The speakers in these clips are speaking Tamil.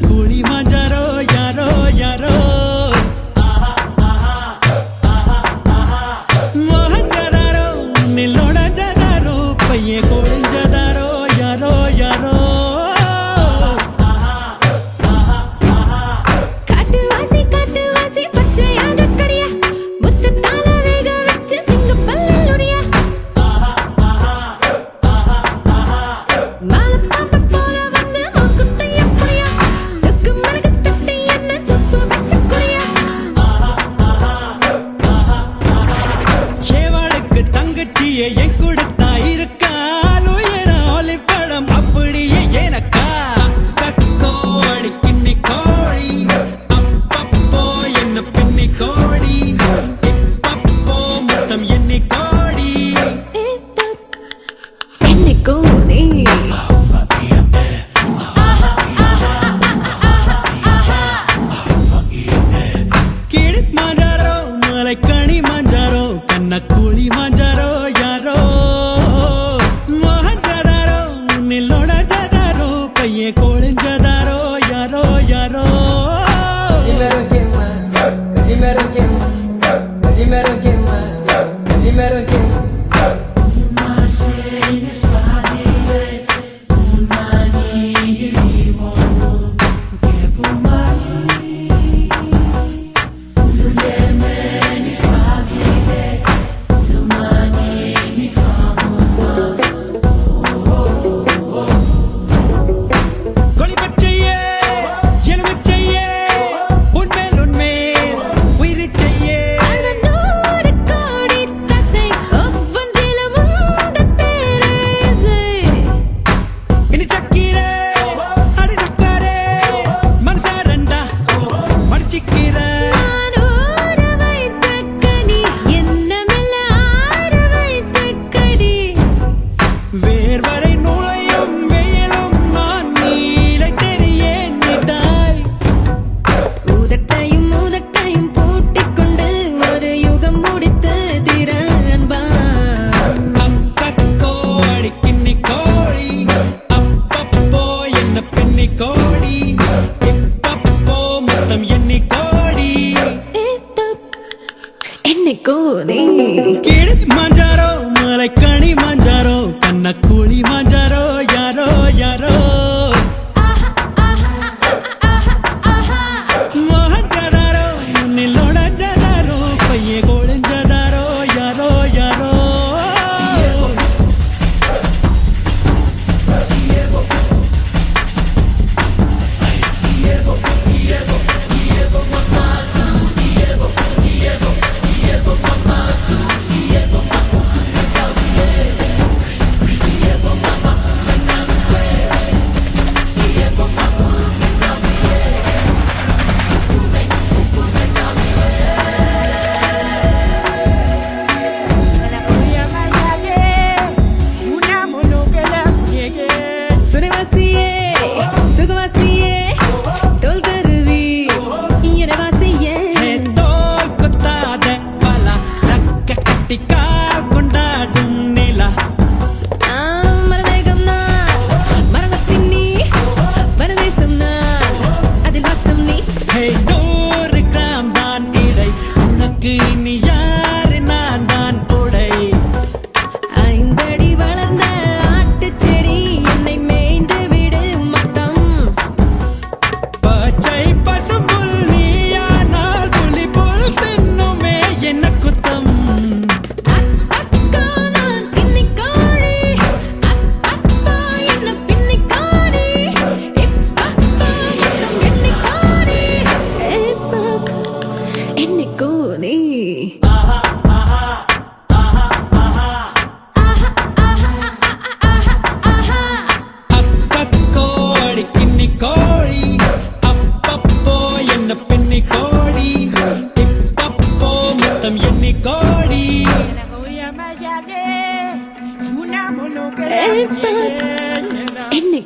கூலி மாஞ்சாரோ யாரோ யாரோ மோகஞ்சதாரோ நில்லோட ஜதாரோ பைய கோழிஞ்சதாரோ யாரோ யாரோ காட்டுவாசி பச்சையாக கடியா முத்தத்தால வேக வச்சு சிங்க பல்லுரியா மாலை பாம்பு போல வந்து மூக்குத்தைய புரியா சொக்கு மணக்கத்தை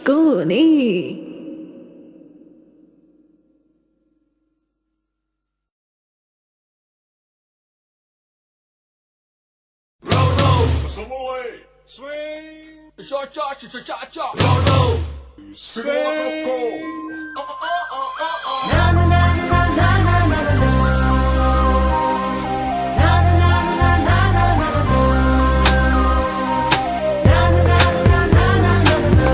கோனே Samoy, swing, cha cha cha cha cha cha. Roll, swing. Na na na na na na na na na. Na na na na na na na na na. Na na na na na na na na.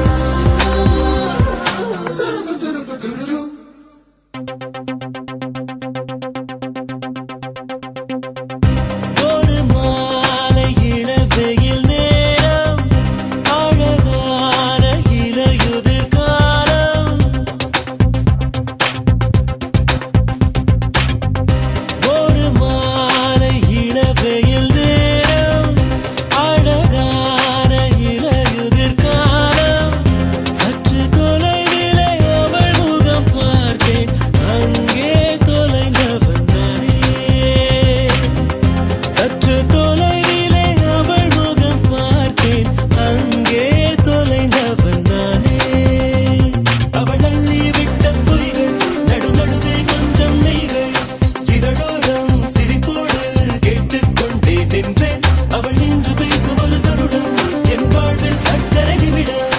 ஒரு மாலை இளவெயில் நேரம் அழகான இலையுதிர் காலம் ஒரு மாலை இளவெயில் நேரம் அழகான இலையுதிர் காலம் சற்று தொலைவிலே அவள் முகம் பார்த்தேன் அங்கே தொலைந்தவன் நானே சற்று தொலைவிலே அவள் முகம் பார்த்தேன் அங்கே தொலைந்தவன் நானே அவள் அள்ளி விட்ட பொய்கள் நடுநடுவே கொஞ்சம் நெய்கள் இதழோரம் சிரிப்போடு கேட்டுக்கொண்டே நின்றேன் அவள் நின்று பேசும் ஒரு தருணம் என் வாழ்வில் சக்கரை நிமிடம்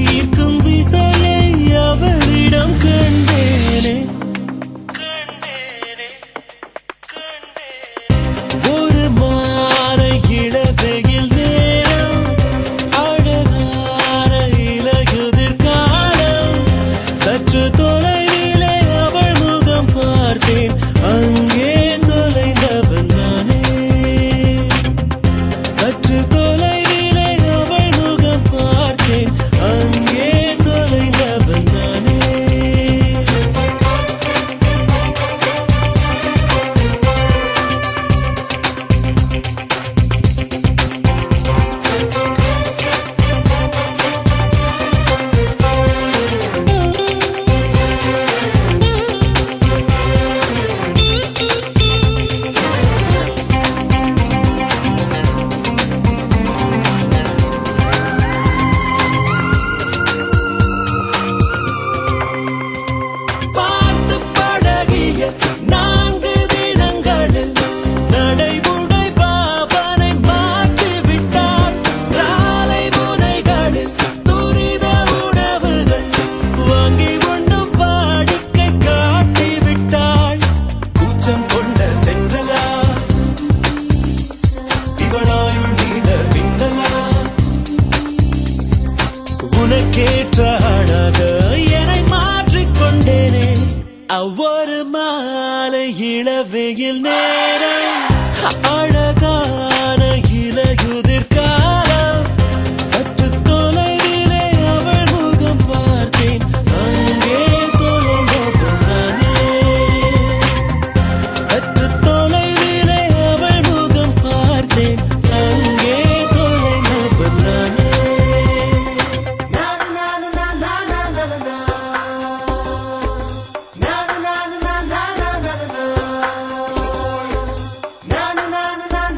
ஈர்க்கும் விசையை அவளிடம் கண்டேனே கண்டேனே ஒரு மாலை இளவெயில் நேரம் அழகான இலையுதிர் காலம் சற்று தொலைவிலே அவள் முகம் பார்த்தேன் அங்கே தொலைந்தவன் நானே சற்று தொலைவிலே அவள் முகம் பார்த்தேன் அங்கே தொலைந்தவன் நானே பார்த்து பழகிய 4 தினங்களில் நடைமுறை பாவனை மாற்றி விட்டாள் சாலை முனைகளில் துரித உணவுகள் வாங்கி உண்ணும் வாடிக்கை காட்டி விட்டாள் கூச்சம் கொண்ட தென்றலா இவளாயுள் நீண்ட மின்னலா உனக்கேற்ற ஆளாக என்னை மாற்றிக்கொண்டேனே ஒவ்வொரு மாலை இளவெயில் நேரம் அழகான இலையுதிர் காலம் சற்று தொலைவிலே அவள் முகம் பார்த்தேன் அங்கே தொலைந்தவன் நானே சற்று தொலைவிலே அவள் முகம் பார்த்தேன் அங்கே தொலைந்தவன் நானே Na na na na na na na na na. Na na na na na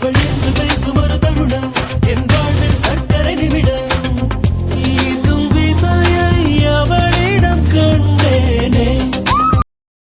அவள்